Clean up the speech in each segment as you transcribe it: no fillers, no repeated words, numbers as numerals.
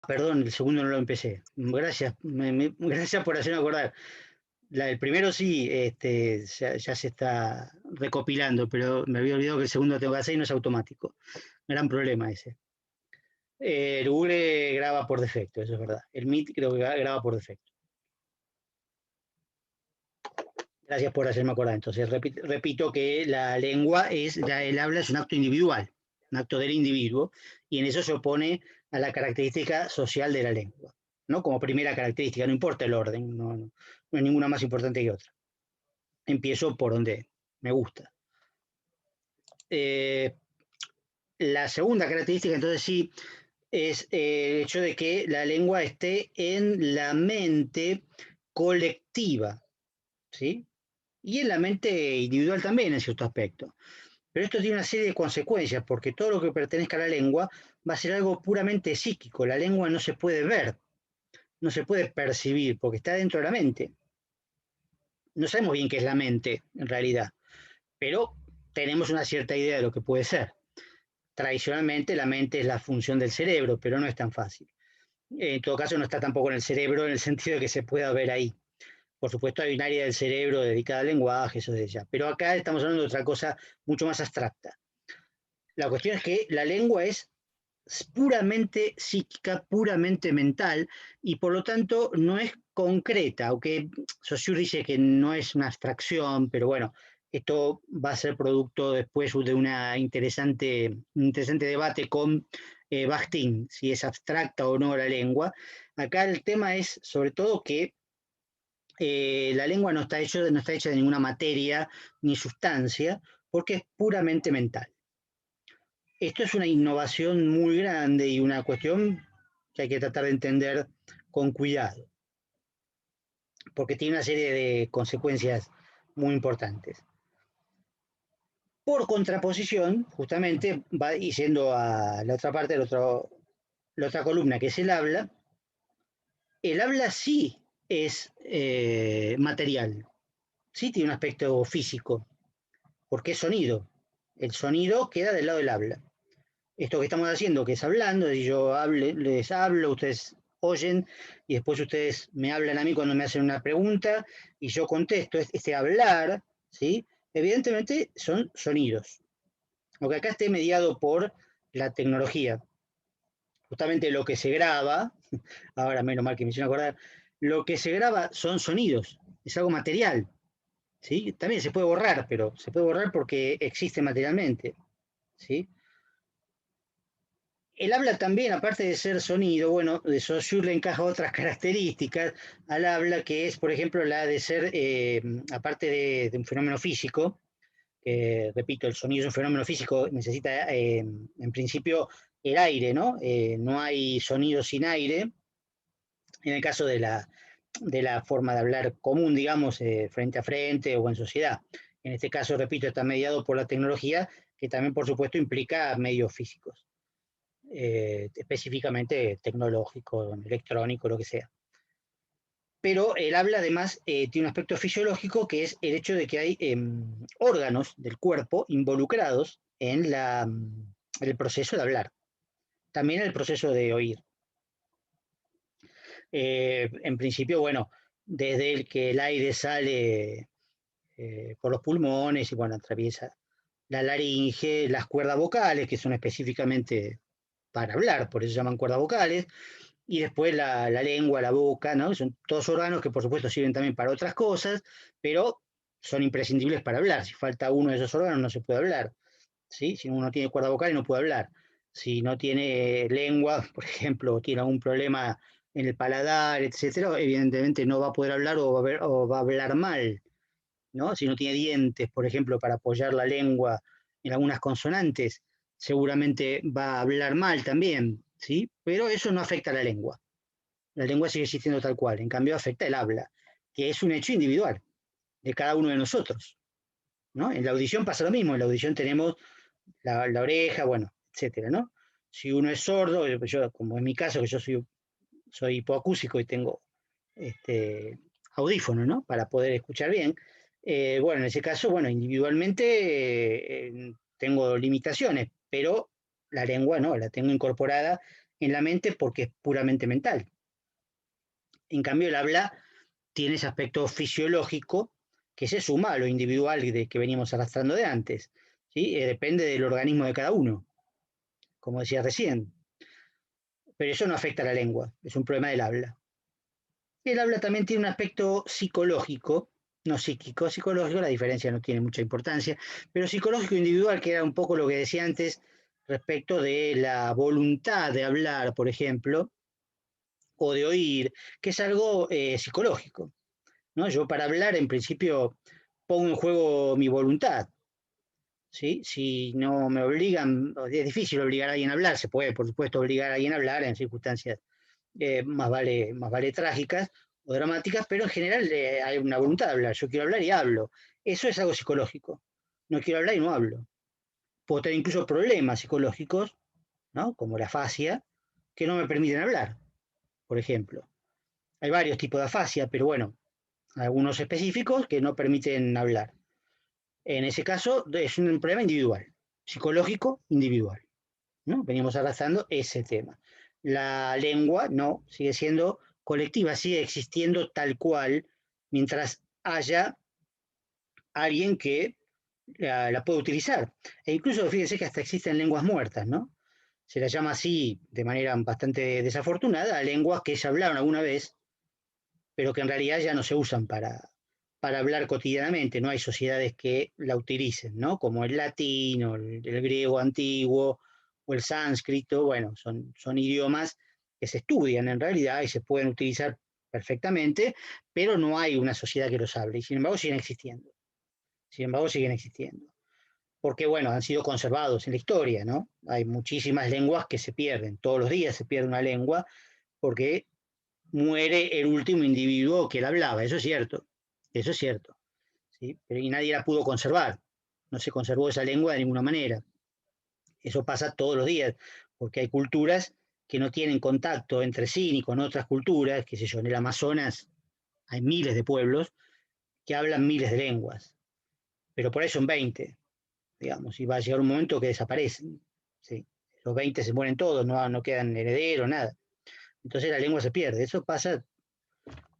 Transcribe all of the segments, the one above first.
Perdón, el segundo no lo empecé. Gracias, gracias por hacerme acordar. El primero sí, ya se está recopilando, pero me había olvidado que el segundo tengo que hacer y no es automático. Gran problema ese. El Google graba por defecto, eso es verdad. El Meet creo que graba por defecto. Gracias por hacerme acordar. Entonces, repito que la lengua el habla es un acto individual, un acto del individuo, y en eso se opone a la característica social de la lengua, ¿no? Como primera característica, no importa el orden, no hay ninguna más importante que otra. Empiezo por donde me gusta. La segunda característica, entonces sí, es el hecho de que la lengua esté en la mente colectiva, ¿sí? Y en la mente individual también en cierto aspecto. Pero esto tiene una serie de consecuencias, porque todo lo que pertenezca a la lengua va a ser algo puramente psíquico. La lengua no se puede ver, no se puede percibir, porque está dentro de la mente. No sabemos bien qué es la mente, en realidad, pero tenemos una cierta idea de lo que puede ser. Tradicionalmente la mente es la función del cerebro, pero no es tan fácil. En todo caso, no está tampoco en el cerebro en el sentido de que se pueda ver ahí. Por supuesto, hay un área del cerebro dedicada al lenguaje, eso de ya. Pero acá estamos hablando de otra cosa mucho más abstracta. La cuestión es que la lengua es puramente psíquica, puramente mental, y por lo tanto no es concreta, aunque Saussure dice que no es una abstracción, pero bueno, esto va a ser producto después de un interesante debate con Bakhtin, si es abstracta o no la lengua. Acá el tema es sobre todo que la lengua no está hecha de ninguna materia ni sustancia, porque es puramente mental. Esto es una innovación muy grande y una cuestión que hay que tratar de entender con cuidado, porque tiene una serie de consecuencias muy importantes. Por contraposición, justamente, va yendo a la otra parte, la otra columna, que es el habla sí es material, sí tiene un aspecto físico, porque es sonido. El sonido queda del lado del habla. Esto que estamos haciendo, que es hablando, y yo les hablo, ustedes oyen, y después ustedes me hablan a mí cuando me hacen una pregunta, y yo contesto, este hablar, ¿sí? Evidentemente son sonidos. Aunque acá esté mediado por la tecnología. Justamente lo que se graba, ahora menos mal que me hicieron acordar, lo que se graba son sonidos, es algo material, ¿sí? También se puede borrar, pero se puede borrar porque existe materialmente, ¿sí? El habla también, aparte de ser sonido, bueno, de Saussure le encaja otras características al habla, que es, por ejemplo, la de ser, aparte de un fenómeno físico, que, repito, el sonido es un fenómeno físico, necesita, en principio, el aire, ¿no? No hay sonido sin aire, en el caso de la forma de hablar común, digamos, frente a frente o en sociedad. En este caso, repito, está mediado por la tecnología, que también, por supuesto, implica medios físicos. Específicamente tecnológico, electrónico, lo que sea. Pero el habla además tiene un aspecto fisiológico que es el hecho de que hay órganos del cuerpo involucrados en el proceso de hablar, también en el proceso de oír. En principio, bueno, desde el que el aire sale por los pulmones y bueno, atraviesa la laringe, las cuerdas vocales, que son específicamente para hablar, por eso se llaman cuerdas vocales, y después la lengua, la boca, ¿no? Son todos órganos que por supuesto sirven también para otras cosas, pero son imprescindibles para hablar. Si falta uno de esos órganos no se puede hablar, ¿sí? Si uno no tiene cuerda vocal no puede hablar. Si no tiene lengua, por ejemplo, o tiene algún problema en el paladar, etcétera, evidentemente no va a poder hablar o va a hablar mal, ¿no? Si no tiene dientes, por ejemplo, para apoyar la lengua en algunas consonantes, seguramente va a hablar mal también, ¿sí? Pero eso no afecta a la lengua. La lengua sigue existiendo tal cual, en cambio afecta el habla, que es un hecho individual de cada uno de nosotros, ¿no? En la audición pasa lo mismo, en la audición tenemos la oreja, bueno, etcétera, ¿no? Si uno es sordo, yo, como en mi caso, que yo soy hipoacúsico y tengo este, audífono, ¿no? Para poder escuchar bien. Bueno, en ese caso, bueno, individualmente tengo limitaciones, pero la lengua no, la tengo incorporada en la mente porque es puramente mental. En cambio, el habla tiene ese aspecto fisiológico que se suma a lo individual que veníamos arrastrando de antes. ¿Sí? Depende del organismo de cada uno, como decía recién. Pero eso no afecta a la lengua, es un problema del habla. El habla también tiene un aspecto psicológico, no psíquico, psicológico, la diferencia no tiene mucha importancia, pero psicológico individual, que era un poco lo que decía antes respecto de la voluntad de hablar, por ejemplo, o de oír, que es algo psicológico, ¿no? Yo para hablar, en principio, pongo en juego mi voluntad, ¿sí? Si no me obligan, es difícil obligar a alguien a hablar, se puede, por supuesto, obligar a alguien a hablar en circunstancias más vale trágicas o dramáticas, pero en general hay una voluntad de hablar. Yo quiero hablar y hablo. Eso es algo psicológico. No quiero hablar y no hablo. Puedo tener incluso problemas psicológicos, ¿no? Como la afasia, que no me permiten hablar, por ejemplo. Hay varios tipos de afasia, pero bueno, algunos específicos que no permiten hablar. En ese caso es un problema individual, psicológico individual, ¿no? Venimos arrastrando ese tema. La lengua no, sigue siendo colectiva, sigue existiendo tal cual, mientras haya alguien que la pueda utilizar. E incluso fíjense que hasta existen lenguas muertas, ¿no? Se las llama así de manera bastante desafortunada a lenguas que se hablaron alguna vez, pero que en realidad ya no se usan para hablar cotidianamente. No hay sociedades que la utilicen, ¿no? Como el latín o el griego antiguo o el sánscrito. Bueno, son idiomas que se estudian en realidad y se pueden utilizar perfectamente, pero no hay una sociedad que los hable y sin embargo siguen existiendo. Sin embargo, siguen existiendo. Porque, bueno, han sido conservados en la historia, ¿no? Hay muchísimas lenguas que se pierden. Todos los días se pierde una lengua porque muere el último individuo que la hablaba, eso es cierto, ¿sí? Pero, y nadie la pudo conservar, no se conservó esa lengua de ninguna manera. Eso pasa todos los días, porque hay culturas que no tienen contacto entre sí ni con otras culturas, qué sé yo, en el Amazonas hay miles de pueblos que hablan miles de lenguas, pero por ahí son 20, digamos, y va a llegar un momento que desaparecen, ¿sí? Los 20 se mueren todos, no quedan herederos, nada. Entonces la lengua se pierde, eso pasa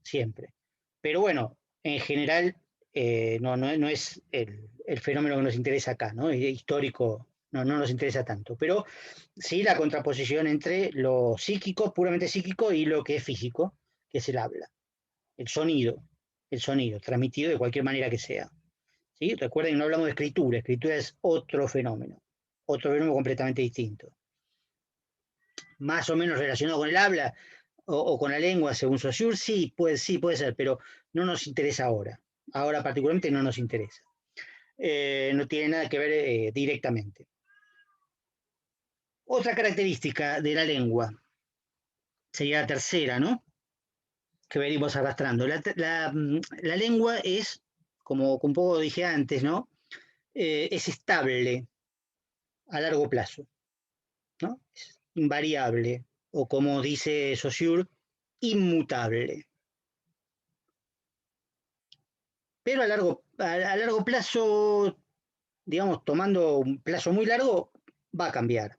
siempre. Pero bueno, en general no es el fenómeno que nos interesa acá, ¿no? El histórico no nos interesa tanto, pero sí la contraposición entre lo psíquico, puramente psíquico, y lo que es físico, que es el habla, el sonido, el sonido, transmitido de cualquier manera que sea. ¿Sí? Recuerden que no hablamos de escritura, escritura es otro fenómeno completamente distinto. Más o menos relacionado con el habla, o con la lengua, según Saussure, sí puede ser, pero no nos interesa ahora. Ahora particularmente no nos interesa. No tiene nada que ver directamente. Otra característica de la lengua sería la tercera, ¿no? Que venimos arrastrando. La lengua es, como un poco dije antes, ¿no? Es estable a largo plazo, ¿no? Es invariable, o como dice Saussure, inmutable. Pero a largo plazo, digamos, tomando un plazo muy largo, va a cambiar.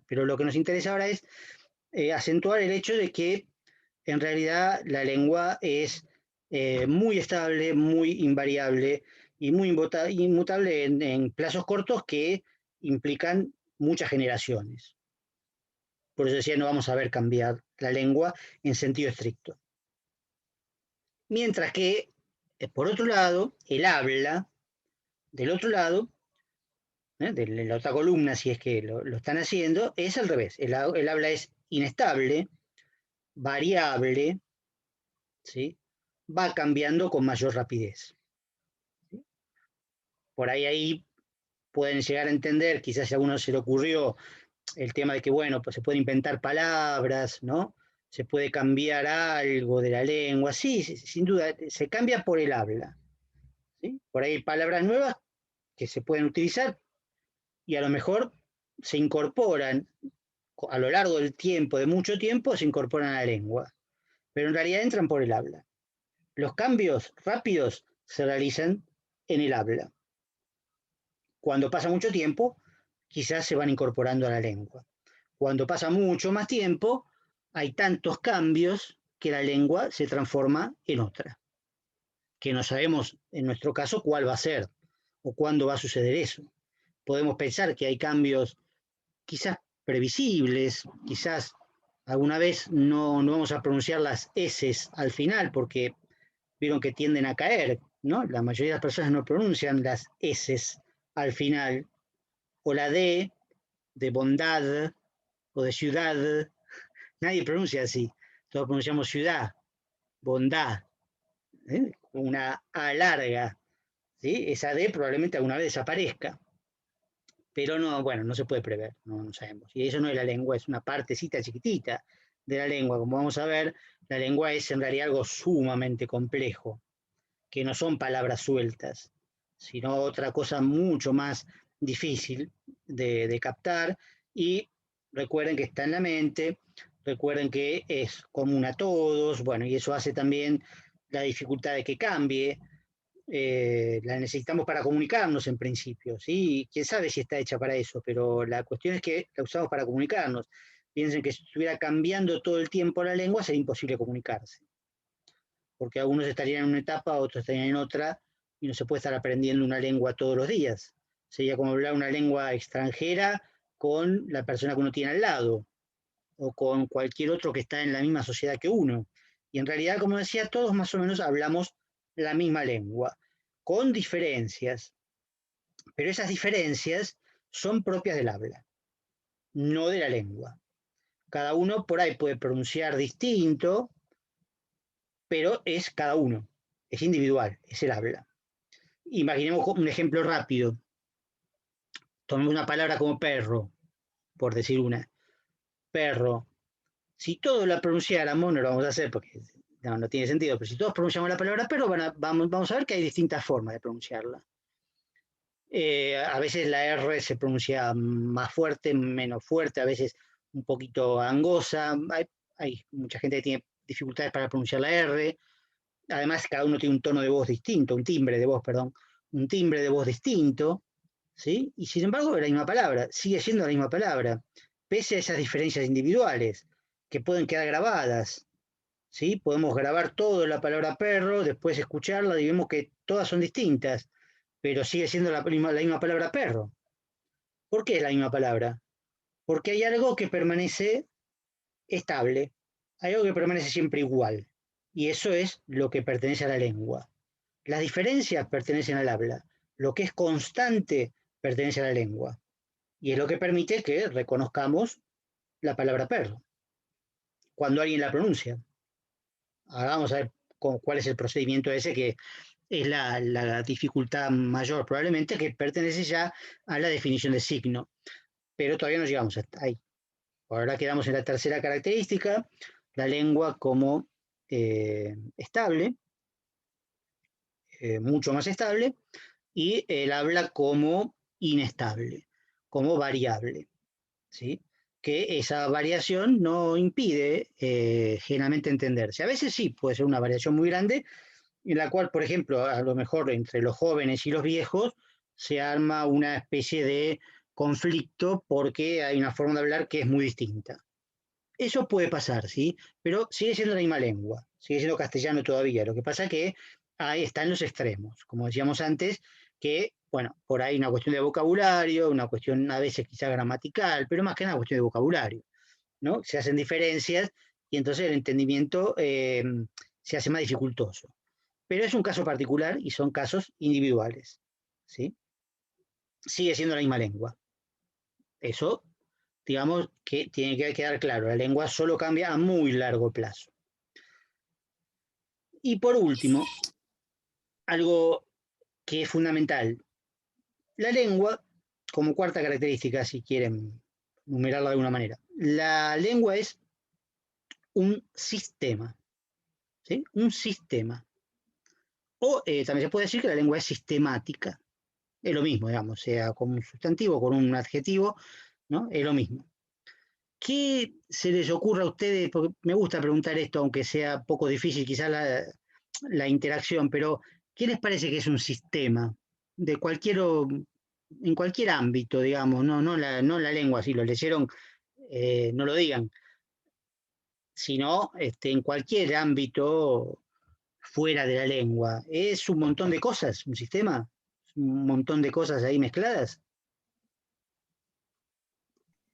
Pero lo que nos interesa ahora es acentuar el hecho de que en realidad la lengua es muy estable, muy invariable y muy inmutable en plazos cortos que implican muchas generaciones. Por eso decía, no vamos a ver cambiar la lengua en sentido estricto. Mientras que, por otro lado, el habla, del otro lado, de la otra columna, si es que lo están haciendo, es al revés. El habla es inestable, variable, ¿sí? Va cambiando con mayor rapidez. ¿Sí? Por ahí pueden llegar a entender, quizás a alguno se le ocurrió el tema de que, bueno, pues se pueden inventar palabras, ¿no? Se puede cambiar algo de la lengua, sí, sin duda, se cambia por el habla. ¿Sí? Por ahí hay palabras nuevas que se pueden utilizar y a lo mejor se incorporan a lo largo del tiempo, de mucho tiempo, se incorporan a la lengua, pero en realidad entran por el habla. Los cambios rápidos se realizan en el habla. Cuando pasa mucho tiempo, quizás se van incorporando a la lengua. Cuando pasa mucho más tiempo, hay tantos cambios que la lengua se transforma en otra, que no sabemos en nuestro caso cuál va a ser o cuándo va a suceder eso. Podemos pensar que hay cambios quizás previsibles, quizás alguna vez no vamos a pronunciar las S al final porque vieron que tienden a caer, ¿no? La mayoría de las personas no pronuncian las S al final, o la D de bondad o de ciudad, nadie pronuncia así, todos pronunciamos ciudad, bondad, ¿eh? Una A larga, ¿sí? Esa D probablemente alguna vez desaparezca, pero no, bueno, no se puede prever, no sabemos. Y eso no es la lengua, es una partecita chiquitita de la lengua. Como vamos a ver, la lengua es en realidad algo sumamente complejo, que no son palabras sueltas, sino otra cosa mucho más difícil de captar. Y recuerden que está en la mente, recuerden que es común a todos, bueno, y eso hace también la dificultad de que cambie. La necesitamos para comunicarnos en principio, ¿sí? Quién sabe si está hecha para eso, pero la cuestión es que la usamos para comunicarnos. Piensen que si estuviera cambiando todo el tiempo la lengua, sería imposible comunicarse, porque algunos estarían en una etapa, otros estarían en otra, y no se puede estar aprendiendo una lengua todos los días. Sería como hablar una lengua extranjera con la persona que uno tiene al lado, o con cualquier otro que está en la misma sociedad que uno. Y en realidad, como decía, todos más o menos hablamos la misma lengua, con diferencias, pero esas diferencias son propias del habla, no de la lengua. Cada uno por ahí puede pronunciar distinto, pero es cada uno, es individual, es el habla. Imaginemos un ejemplo rápido. Tomemos una palabra como perro, por decir una. Perro. Si todos la pronunciáramos, no lo vamos a hacer porque no tiene sentido, pero si todos pronunciamos la palabra perro, vamos a ver que hay distintas formas de pronunciarla. A veces la R se pronuncia más fuerte, menos fuerte, a veces un poquito angosa. Hay mucha gente que tiene dificultades para pronunciar la R. Además, cada uno tiene un tono de voz distinto, un timbre de voz, perdón, un timbre de voz distinto, ¿sí? Y sin embargo, es la misma palabra, sigue siendo la misma palabra, pese a esas diferencias individuales que pueden quedar grabadas, ¿sí? Podemos grabar todo la palabra perro, después escucharla y vemos que todas son distintas, pero sigue siendo la misma palabra perro. ¿Por qué es la misma palabra? Porque hay algo que permanece estable, hay algo que permanece siempre igual, y eso es lo que pertenece a la lengua. Las diferencias pertenecen al habla, lo que es constante pertenece a la lengua, y es lo que permite que reconozcamos la palabra perro cuando alguien la pronuncia. Ahora vamos a ver cuál es el procedimiento ese, que es la dificultad mayor probablemente, que pertenece ya a la definición de signo, pero todavía no llegamos hasta ahí. Ahora quedamos en la tercera característica, la lengua como estable, mucho más estable, y el habla como inestable, como variable, ¿sí? Que esa variación no impide generalmente entenderse. A veces sí, puede ser una variación muy grande, en la cual, por ejemplo, a lo mejor entre los jóvenes y los viejos se arma una especie de conflicto porque hay una forma de hablar que es muy distinta. Eso puede pasar, ¿sí? Pero sigue siendo la misma lengua, sigue siendo castellano todavía. Lo que pasa es que ahí están los extremos, como decíamos antes, que, bueno, por ahí una cuestión de vocabulario, una cuestión a veces quizá gramatical, pero más que nada una cuestión de vocabulario, ¿no? Se hacen diferencias y entonces el entendimiento se hace más dificultoso. Pero es un caso particular y son casos individuales, ¿sí? Sigue siendo la misma lengua. Eso, digamos, que tiene que quedar claro. La lengua solo cambia a muy largo plazo. Y por último, algo que es fundamental. La lengua, como cuarta característica, si quieren numerarla de alguna manera, la lengua es un sistema, ¿sí? Un sistema. O también se puede decir que la lengua es sistemática. Es lo mismo, digamos, sea con un sustantivo, con un adjetivo, ¿no? Es lo mismo. ¿Qué se les ocurre a ustedes? Porque me gusta preguntar esto, aunque sea poco difícil quizás la interacción, pero ¿qué les parece que es un sistema? De cualquier, en cualquier ámbito, digamos, no la lengua, si lo leyeron no lo digan, sino en cualquier ámbito fuera de la lengua. Es un montón de cosas, un sistema, un montón de cosas ahí mezcladas.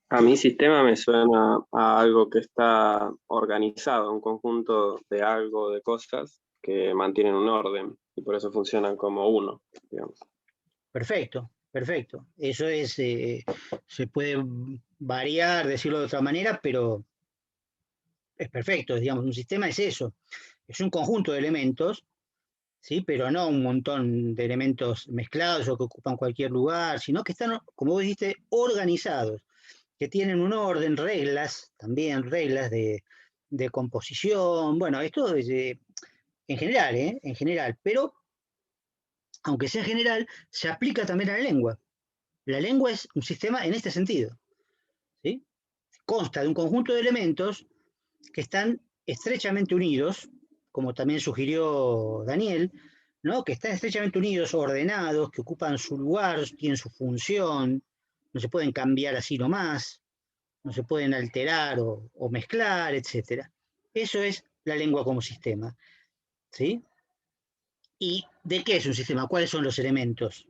A mi sistema me suena a algo que está organizado, un conjunto de algo, de cosas que mantienen un orden y por eso funcionan como uno, digamos. Perfecto, perfecto. Eso es, se puede variar, decirlo de otra manera, pero es perfecto. Digamos, un sistema es eso. Es un conjunto de elementos, ¿sí? Pero no un montón de elementos mezclados o que ocupan cualquier lugar, sino que están, como vos dijiste, organizados, que tienen un orden, reglas, también reglas de composición. Bueno, esto es en general, ¿eh? En general, pero aunque sea en general, se aplica también a la lengua. La lengua es un sistema en este sentido, ¿sí? Consta de un conjunto de elementos que están estrechamente unidos, como también sugirió Daniel, ¿no? Que están estrechamente unidos, ordenados, que ocupan su lugar, tienen su función, no se pueden cambiar así nomás, no se pueden alterar o mezclar, etc. Eso es la lengua como sistema, ¿sí? ¿Y de qué es un sistema? ¿Cuáles son los elementos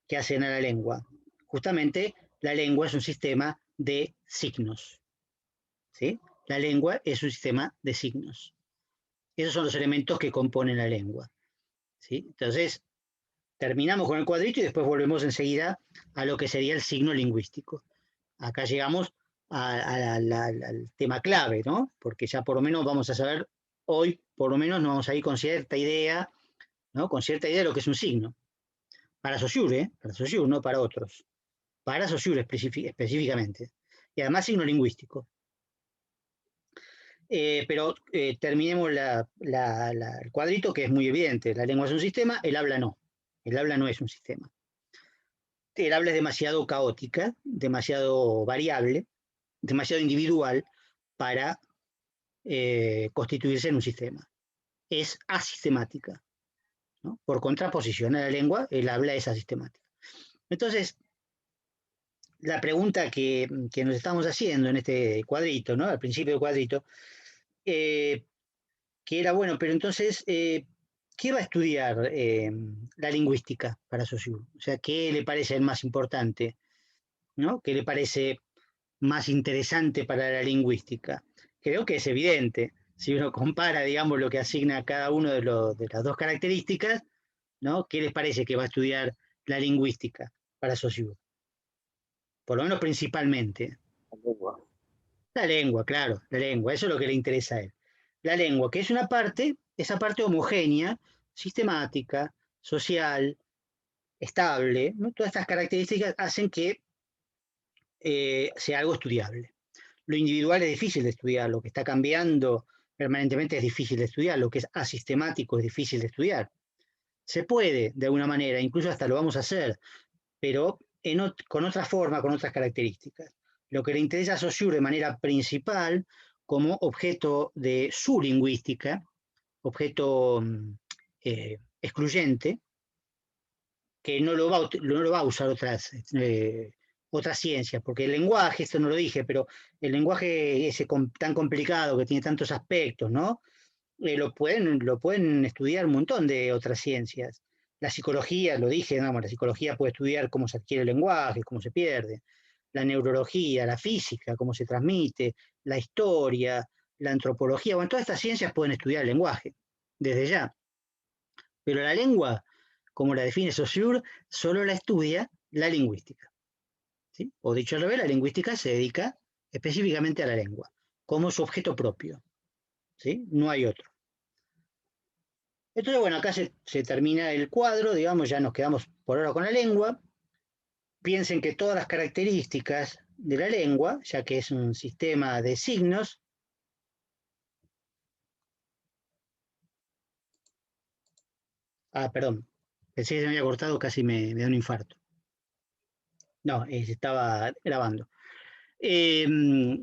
que hacen a la lengua? Justamente la lengua es un sistema de signos, ¿sí? La lengua es un sistema de signos. Esos son los elementos que componen la lengua, ¿sí? Entonces, terminamos con el cuadrito y después volvemos enseguida a lo que sería el signo lingüístico. Acá llegamos al tema clave, ¿no? Porque ya por lo menos vamos a saber, hoy por lo menos nos vamos a ir con cierta idea, ¿no? Con cierta idea de lo que es un signo. Para Saussure, ¿eh? Para Saussure, no para otros. Para Saussure específicamente. Y además signo lingüístico. Pero terminemos el cuadrito, que es muy evidente. La lengua es un sistema, el habla no. El habla no es un sistema. El habla es demasiado caótica, demasiado variable, demasiado individual para constituirse en un sistema. Es asistemática, ¿no? Por contraposición a la lengua, el habla es asistemática. Entonces, la pregunta que nos estamos haciendo en este cuadrito, ¿no? Al principio del cuadrito, que era, bueno, pero entonces, ¿qué va a estudiar la lingüística para Saussure? O sea, ¿qué le parece el más importante? ¿No? ¿Qué le parece más interesante para la lingüística? Creo que es evidente. Si uno compara, digamos, lo que asigna a cada uno de las dos características, ¿no? ¿Qué les parece que va a estudiar la lingüística para Saussure? Por lo menos principalmente. La lengua, claro, la lengua, eso es lo que le interesa a él. La lengua, que es una parte, esa parte homogénea, sistemática, social, estable, ¿no? Todas estas características hacen que sea algo estudiable. Lo individual es difícil de estudiar, lo que está cambiando permanentemente es difícil de estudiar, lo que es asistemático es difícil de estudiar. Se puede, de alguna manera, incluso hasta lo vamos a hacer, pero con otra forma, con otras características. Lo que le interesa a Saussure de manera principal, como objeto de su lingüística, objeto excluyente, que no lo va a usar otras ciencias, porque el lenguaje, esto no lo dije, pero el lenguaje ese tan complicado que tiene tantos aspectos, ¿no? Lo pueden estudiar un montón de otras ciencias. La psicología, lo dije, no, la psicología puede estudiar cómo se adquiere el lenguaje, cómo se pierde. La neurología, la física, cómo se transmite, la historia, la antropología, bueno, todas estas ciencias pueden estudiar el lenguaje, desde ya. Pero la lengua, como la define Saussure, solo la estudia la lingüística, ¿sí? O dicho al revés, la lingüística se dedica específicamente a la lengua, como su objeto propio, ¿sí? No hay otro. Entonces, bueno, acá se termina el cuadro, digamos, ya nos quedamos por ahora con la lengua. Piensen que todas las características de la lengua, ya que es un sistema de signos, perdón, pensé que se me había cortado, casi me da un infarto. No, estaba grabando.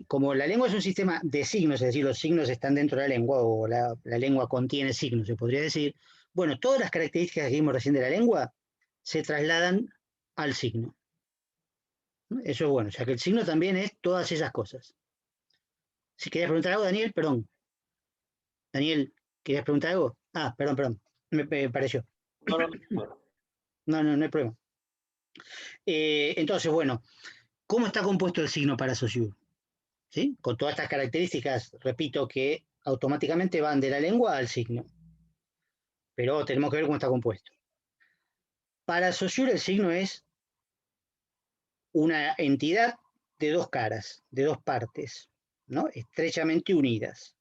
Como la lengua es un sistema de signos, es decir, los signos están dentro de la lengua, o la lengua contiene signos, se podría decir, bueno, todas las características que vimos recién de la lengua se trasladan al signo. Eso es bueno, o sea que el signo también es todas esas cosas. Si querías preguntar algo, Daniel, perdón. Daniel, ¿querías preguntar algo? Ah, perdón, me pareció. No, no. No hay problema. Entonces, bueno, ¿cómo está compuesto el signo para Saussure? ¿Sí? Con todas estas características, repito, que automáticamente van de la lengua al signo. Pero tenemos que ver cómo está compuesto. Para Saussure el signo es una entidad de dos caras, de dos partes, ¿no? Estrechamente unidas,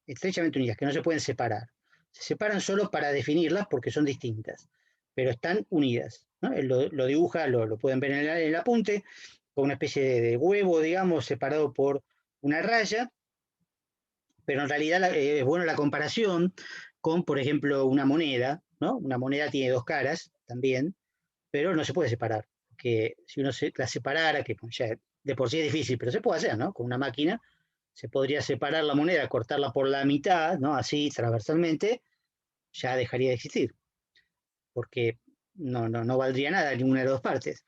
que no se pueden separar. Se separan solo para definirlas porque son distintas, pero están unidas, ¿no? Él lo dibuja, lo pueden ver en el apunte, con una especie de huevo, digamos, separado por una raya, pero en realidad es bueno la comparación con, por ejemplo, una moneda, ¿no? Una moneda tiene dos caras también, pero no se puede separar, que si uno la separara, que ya de por sí es difícil, pero se puede hacer, ¿no? Con una máquina se podría separar la moneda, cortarla por la mitad, ¿no? Así transversalmente, ya dejaría de existir, porque no valdría nada ninguna de las dos partes.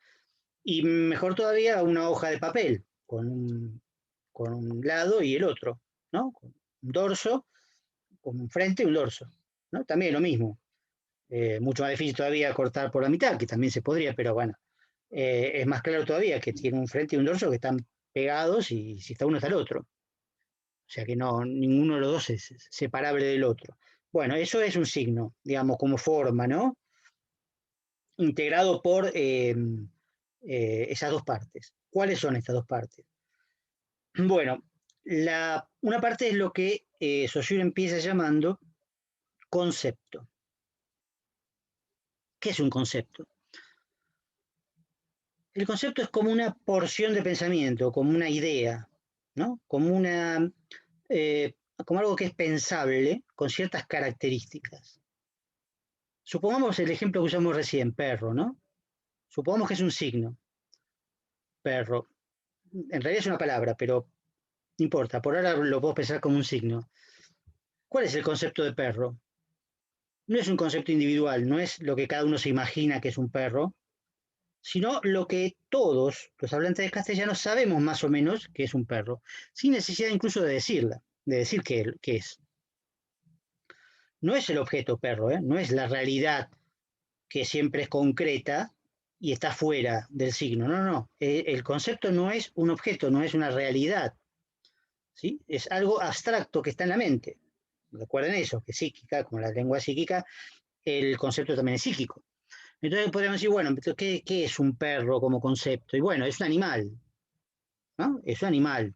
Y mejor todavía una hoja de papel, con un lado y el otro, ¿no? Con un dorso, con un frente y un dorso, ¿no? También lo mismo. Mucho más difícil todavía cortar por la mitad, que también se podría, pero bueno, es más claro todavía que tiene un frente y un dorso que están pegados y si está uno está el otro. O sea que no, ninguno de los dos es separable del otro. Bueno, eso es un signo, digamos, como forma, ¿no? Integrado por esas dos partes. ¿Cuáles son estas dos partes? Bueno, una parte es lo que Saussure empieza llamando concepto. ¿Qué es un concepto? El concepto es como una porción de pensamiento, como una idea, ¿no? Como algo que es pensable con ciertas características. Supongamos el ejemplo que usamos recién, perro, ¿no? Supongamos que es un signo, perro. En realidad es una palabra, pero no importa, por ahora lo puedo pensar como un signo. ¿Cuál es el concepto de perro? No es un concepto individual, no es lo que cada uno se imagina que es un perro, sino lo que todos los hablantes de castellano sabemos más o menos que es un perro, sin necesidad incluso de decirla, de decir qué es. No es el objeto perro, ¿eh? No es la realidad que siempre es concreta y está fuera del signo. No. El concepto no es un objeto, no es una realidad. ¿Sí? Es algo abstracto que está en la mente. Recuerden eso, que psíquica, como la lengua psíquica, el concepto también es psíquico. Entonces podríamos decir, bueno, ¿qué es un perro como concepto? Y bueno, es un animal, ¿no? Es un animal.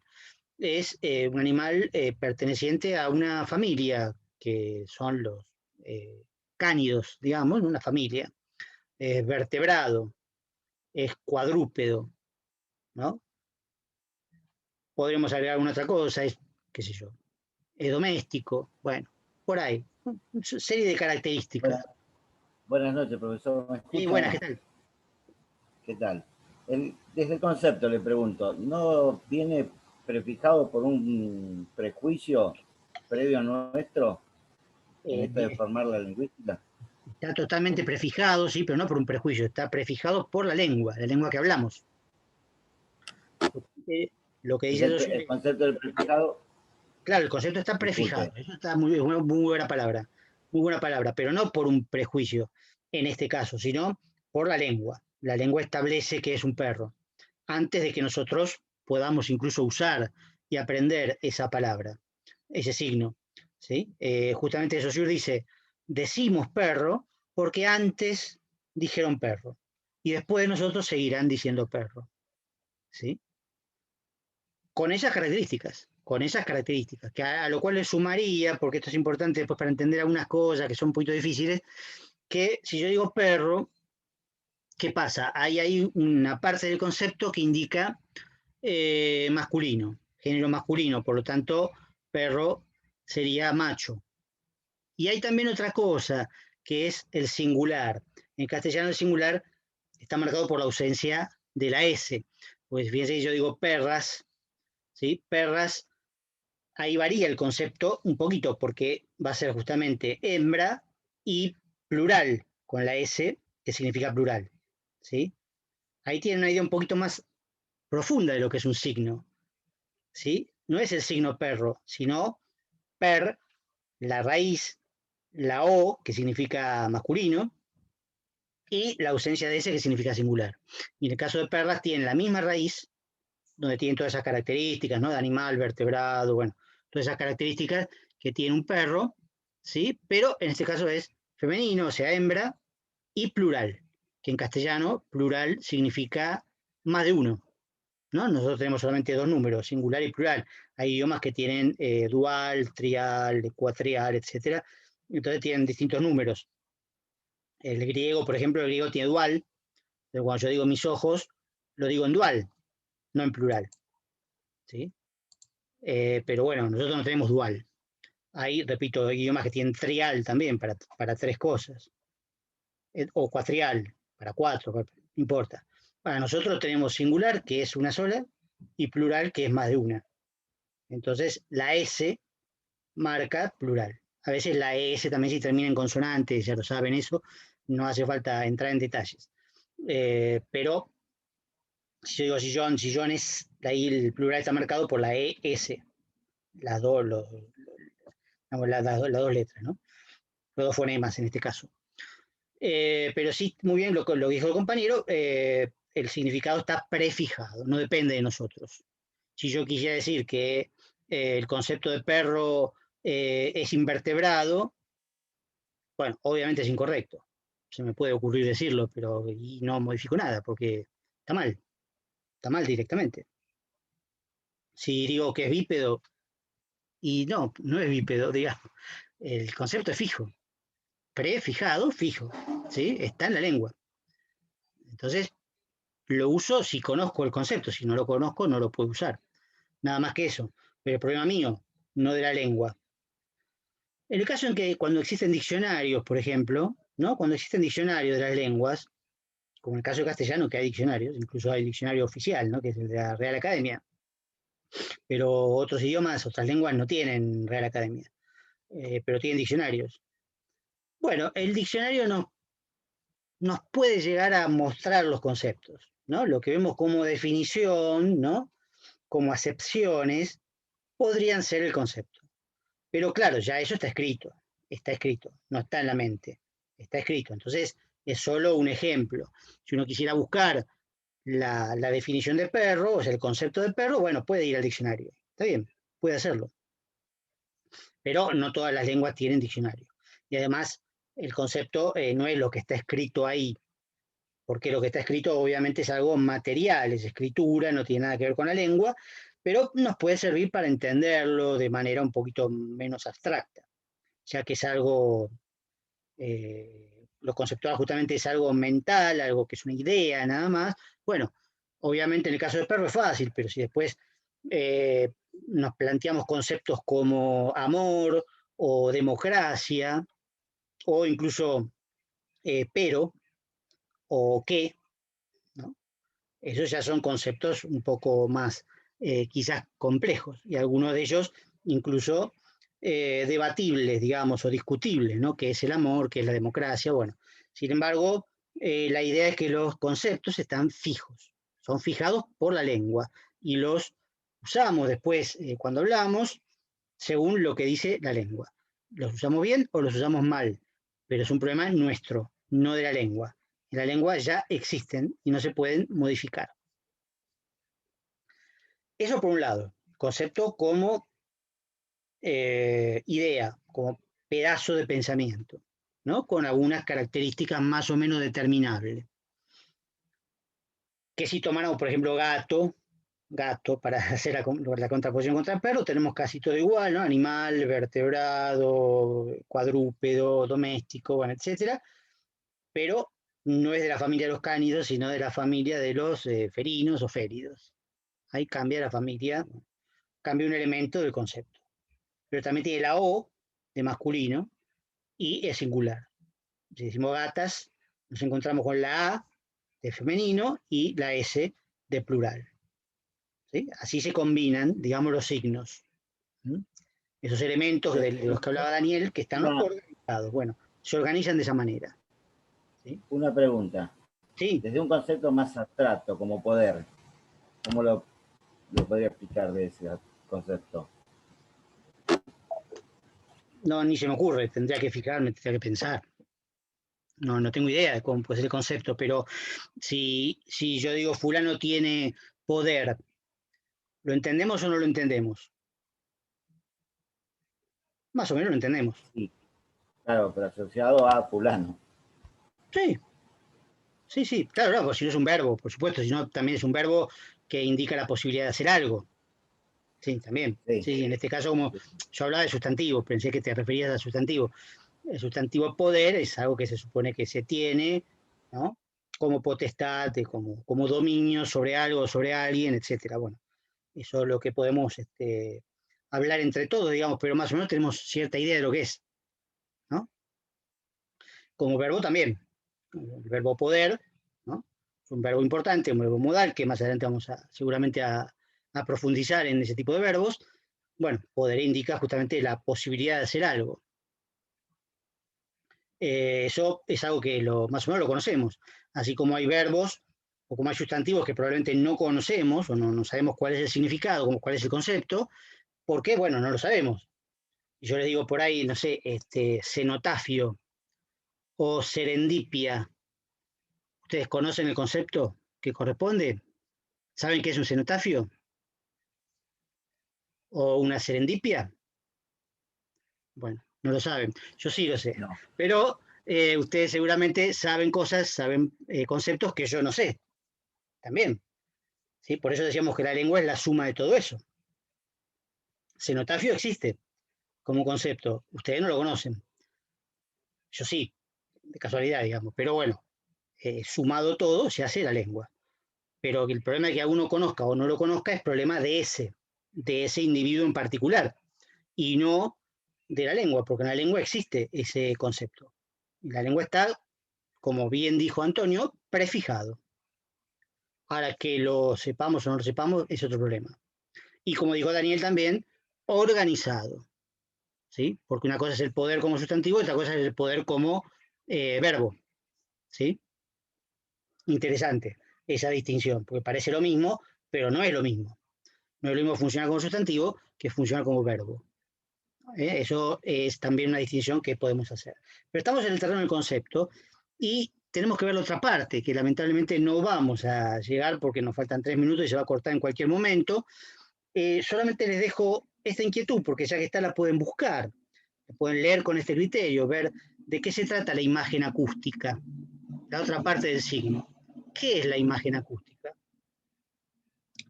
Es un animal perteneciente a una familia, que son los cánidos, digamos, una familia. Es vertebrado, es cuadrúpedo, ¿no? Podríamos agregar alguna otra cosa, es, qué sé yo, es doméstico, bueno, por ahí. Una serie de características. Buenas noches, profesor. ¿Me Y escucha o buenas, no? ¿qué tal? ¿Qué tal? Desde el concepto le pregunto, ¿no viene prefijado por un prejuicio previo nuestro en esto de Bien, formar la lingüística? está totalmente prefijado, sí, pero no por un prejuicio, está prefijado por la lengua que hablamos. Lo que dice El concepto del prefijado, claro, el concepto está prefijado, disculpe, eso está muy buena palabra, pero no por un prejuicio en este caso, sino por la lengua. La lengua establece que es un perro, antes de que nosotros podamos incluso usar y aprender esa palabra, ese signo. ¿Sí? Justamente Saussure dice, decimos perro porque antes dijeron perro, y después nosotros seguirán diciendo perro. ¿Sí? Con esas características, que a lo cual le sumaría, porque esto es importante después para entender algunas cosas que son un poquito difíciles, que si yo digo perro, ¿qué pasa? Hay una parte del concepto que indica masculino, género masculino, por lo tanto, perro sería macho. Y hay también otra cosa, que es el singular. En castellano el singular está marcado por la ausencia de la S. Pues fíjense que yo digo perras, ¿sí? Perras, ahí varía el concepto un poquito porque va a ser justamente hembra y plural con la S, que significa plural. ¿Sí? Ahí tiene una idea un poquito más profunda de lo que es un signo. ¿Sí? no es el signo perro, sino per, la raíz, la O, que significa masculino, y la ausencia de S, que significa singular. Y en el caso de perlas, tienen la misma raíz, donde tienen todas esas características, ¿no? De animal, vertebrado, bueno, todas esas características que tiene un perro, ¿sí? Pero en este caso es femenino, o sea, hembra, y plural, que en castellano plural significa más de uno, ¿no? Nosotros tenemos solamente dos números, singular y plural. Hay idiomas que tienen dual, trial, cuatrial, etcétera. Entonces tienen distintos números. El griego, por ejemplo, el griego tiene dual, pero cuando yo digo mis ojos, lo digo en dual, no en plural, ¿sí? Pero bueno, nosotros no tenemos dual. Hay, repito, idiomas que tienen trial también para tres cosas, o cuatrial, para cuatro, no importa. Para nosotros tenemos singular, que es una sola, y plural, que es más de una. Entonces, la S marca plural. A veces la ES también si termina en consonante, ya lo saben eso, no hace falta entrar en detalles. Pero si yo digo sillón, sillones, de ahí el plural está marcado por la ES, las dos, las dos letras, ¿no? Los dos fonemas en este caso. Pero sí, muy bien lo que dijo el compañero, el significado está prefijado, no depende de nosotros. Si yo quisiera decir que el concepto de perro es invertebrado, bueno, obviamente es incorrecto. Se me puede ocurrir decirlo, pero y no modifico nada, porque está mal directamente. Si digo que es bípedo, y no, no es bípedo, digamos, el concepto es fijo, prefijado, fijo, ¿sí? Está en la lengua. Entonces, lo uso si conozco el concepto, si no lo conozco, no lo puedo usar. Nada más que eso. Pero el problema mío, no de la lengua. En el caso en que cuando existen diccionarios, por ejemplo, ¿no? Cuando existen diccionarios de las lenguas, como en el caso de castellano, que hay diccionarios, incluso hay diccionario oficial, ¿no? Que es el de la Real Academia, pero otros idiomas, otras lenguas no tienen Real Academia, pero tienen diccionarios. Bueno, el diccionario nos puede llegar a mostrar los conceptos, ¿no? Lo que vemos como definición, ¿no? Como acepciones, podrían ser el concepto. Pero claro, ya eso está escrito, no está en la mente, está escrito. Entonces, es solo un ejemplo. Si uno quisiera buscar la definición de perro, o sea, el concepto de perro, bueno, puede ir al diccionario. Está bien, puede hacerlo. Pero no todas las lenguas tienen diccionario. Y además, el concepto no es lo que está escrito ahí, porque lo que está escrito obviamente es algo material, es escritura, no tiene nada que ver con la lengua, pero nos puede servir para entenderlo de manera un poquito menos abstracta, ya que es algo, lo conceptual justamente es algo mental, algo que es una idea nada más. Bueno, obviamente en el caso del perro es fácil, pero si después nos planteamos conceptos como amor o democracia, o incluso pero o qué, ¿no? Esos ya son conceptos un poco más quizás complejos y algunos de ellos incluso debatibles, digamos, o discutibles, ¿no? ¿Qué es el amor? ¿Qué es la democracia? Bueno, sin embargo, la idea es que los conceptos están fijos, son fijados por la lengua y los usamos después cuando hablamos según lo que dice la lengua. Los usamos bien o los usamos mal, pero es un problema nuestro, no de la lengua. En la lengua ya existen y no se pueden modificar. Eso por un lado, concepto como idea, como pedazo de pensamiento, ¿no? Con algunas características más o menos determinables. Que si tomáramos, por ejemplo, gato, para hacer la contraposición contra el perro, tenemos casi todo igual, ¿no? Animal, vertebrado, cuadrúpedo, doméstico, bueno, etcétera, pero no es de la familia de los cánidos, sino de la familia de los felinos o félidos. Ahí cambia la familia, cambia un elemento del concepto. Pero también tiene la O de masculino y es singular. Si decimos gatas, nos encontramos con la A de femenino y la S de plural. ¿Sí? Así se combinan, digamos, los signos. ¿Mm? Esos elementos de los que hablaba Daniel, que están organizados. Bueno, se organizan de esa manera. ¿Sí? Una pregunta. Sí. Desde un concepto más abstracto, como poder, ¿cómo lo podría explicar de ese concepto? No, ni se me ocurre, tendría que fijarme, tendría que pensar. No tengo idea de cómo puede ser el concepto, pero si yo digo fulano tiene poder, ¿lo entendemos o no lo entendemos? Más o menos lo entendemos. Sí, claro, pero asociado a fulano. Sí, claro, pues si no es un verbo, por supuesto, si no también es un verbo que indica la posibilidad de hacer algo. Sí, también. Sí, Sí, en este caso, como yo hablaba de sustantivo, pensé que te referías a sustantivo. El sustantivo poder es algo que se supone que se tiene, ¿no? Como potestad, como dominio sobre algo, sobre alguien, etcétera. Bueno, eso es lo que podemos hablar entre todos, digamos, pero más o menos tenemos cierta idea de lo que es, ¿no? Como verbo también. El verbo poder, ¿no? Es un verbo importante, un verbo modal, que más adelante vamos seguramente a profundizar en ese tipo de verbos. Bueno, poder indica justamente la posibilidad de hacer algo. Eso es algo que más o menos lo conocemos. Así como hay verbos o como hay sustantivos que probablemente no conocemos o no sabemos cuál es el significado, cuál es el concepto, porque, bueno, no lo sabemos. Y yo les digo por ahí, no sé, cenotafio o serendipia. ¿Ustedes conocen el concepto que corresponde? ¿Saben qué es un cenotafio? ¿O una serendipia? Bueno, no lo saben. Yo sí lo sé. no. Pero ustedes seguramente saben cosas, saben conceptos que yo no sé. También. ¿Sí? Por eso decíamos que la lengua es la suma de todo eso. Cenotafio existe como concepto. Ustedes no lo conocen. Yo sí, de casualidad, digamos. Pero bueno, sumado todo, se hace la lengua. Pero el problema de que uno conozca o no lo conozca es problema de ese individuo en particular, y no de la lengua, porque en la lengua existe ese concepto. Y la lengua está, como bien dijo Antonio, prefijado. Ahora que lo sepamos o no lo sepamos es otro problema. Y como dijo Daniel también, organizado. ¿Sí? Porque una cosa es el poder como sustantivo y otra cosa es el poder como verbo. ¿Sí? Interesante esa distinción, porque parece lo mismo, pero no es lo mismo. No es lo mismo funcionar como sustantivo que funcionar como verbo. Eso es también una distinción que podemos hacer. Pero estamos en el terreno del concepto y tenemos que ver la otra parte, que lamentablemente no vamos a llegar porque nos faltan 3 minutos y se va a cortar en cualquier momento. Solamente les dejo esta inquietud, porque ya que está la pueden buscar, la pueden leer con este criterio, ver de qué se trata la imagen acústica, la otra parte del signo. ¿Qué es la imagen acústica?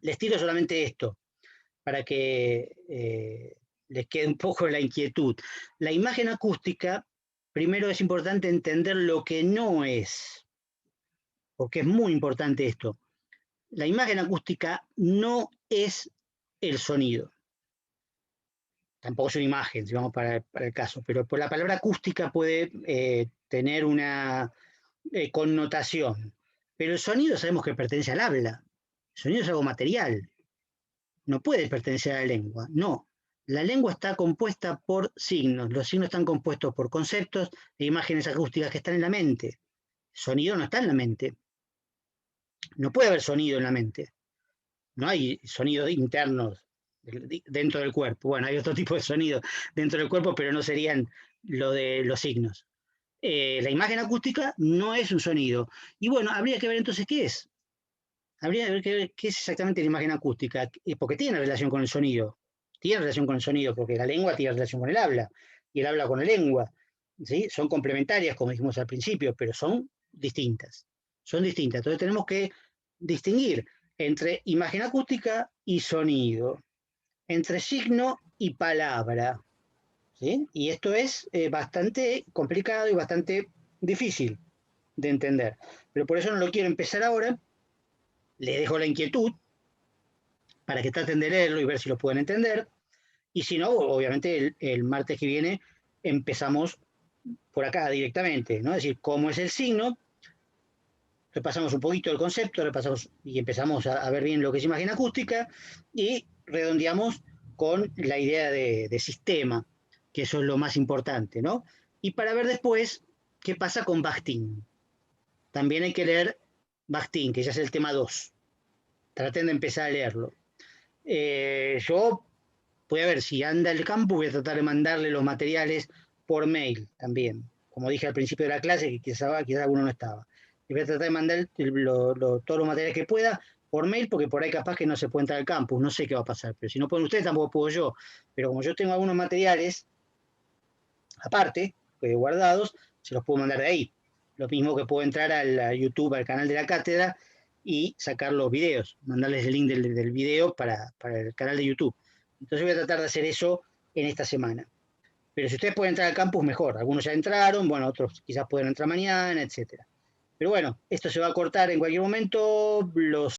Les tiro solamente esto, para que les quede un poco la inquietud. La imagen acústica, primero es importante entender lo que no es, porque es muy importante esto. La imagen acústica no es el sonido. Tampoco es una imagen, si vamos para el caso, pero por la palabra acústica puede tener una connotación. Pero el sonido sabemos que pertenece al habla. El sonido es algo material. No puede pertenecer a la lengua, no. La lengua está compuesta por signos, los signos están compuestos por conceptos e imágenes acústicas que están en la mente. El sonido no está en la mente. No puede haber sonido en la mente. No hay sonidos internos dentro del cuerpo. Bueno, hay otro tipo de sonido dentro del cuerpo, pero no serían lo de los signos. La imagen acústica no es un sonido. Y bueno, habría que ver entonces qué es. Habría que ver qué es exactamente la imagen acústica, porque tiene relación con el sonido. Tiene relación con el sonido, porque la lengua tiene relación con el habla, y el habla con la lengua. ¿Sí? Son complementarias, como dijimos al principio, pero son distintas. Son distintas. Entonces tenemos que distinguir entre imagen acústica y sonido, entre signo y palabra. ¿Sí? Y esto es bastante complicado y bastante difícil de entender. Pero por eso no lo quiero empezar ahora. Les dejo la inquietud para que traten de leerlo y ver si lo pueden entender. Y si no, obviamente el martes que viene empezamos por acá directamente, ¿no? Es decir, cómo es el signo, repasamos un poquito el concepto, repasamos y empezamos a ver bien lo que es imagen acústica y redondeamos con la idea de sistema, que eso es lo más importante, ¿no? Y para ver después qué pasa con Bakhtin. También hay que leer Bakhtin, que ya es el tema 2. Traten de empezar a leerlo. Yo voy a ver si anda el campus, voy a tratar de mandarle los materiales por mail también. Como dije al principio de la clase, que quizá alguno no estaba. Y voy a tratar de mandar todos los materiales que pueda por mail, porque por ahí capaz que no se puede entrar al campus, no sé qué va a pasar. Pero si no pueden ustedes, tampoco puedo yo. Pero como yo tengo algunos materiales aparte, guardados, se los puedo mandar de ahí. Lo mismo que puedo entrar a YouTube, al canal de la cátedra, y sacar los videos, mandarles el link del video para el canal de YouTube. Entonces voy a tratar de hacer eso en esta semana. Pero si ustedes pueden entrar al campus, mejor. Algunos ya entraron, bueno, otros quizás pueden entrar mañana, etcétera. Pero bueno, esto se va a cortar en cualquier momento. Los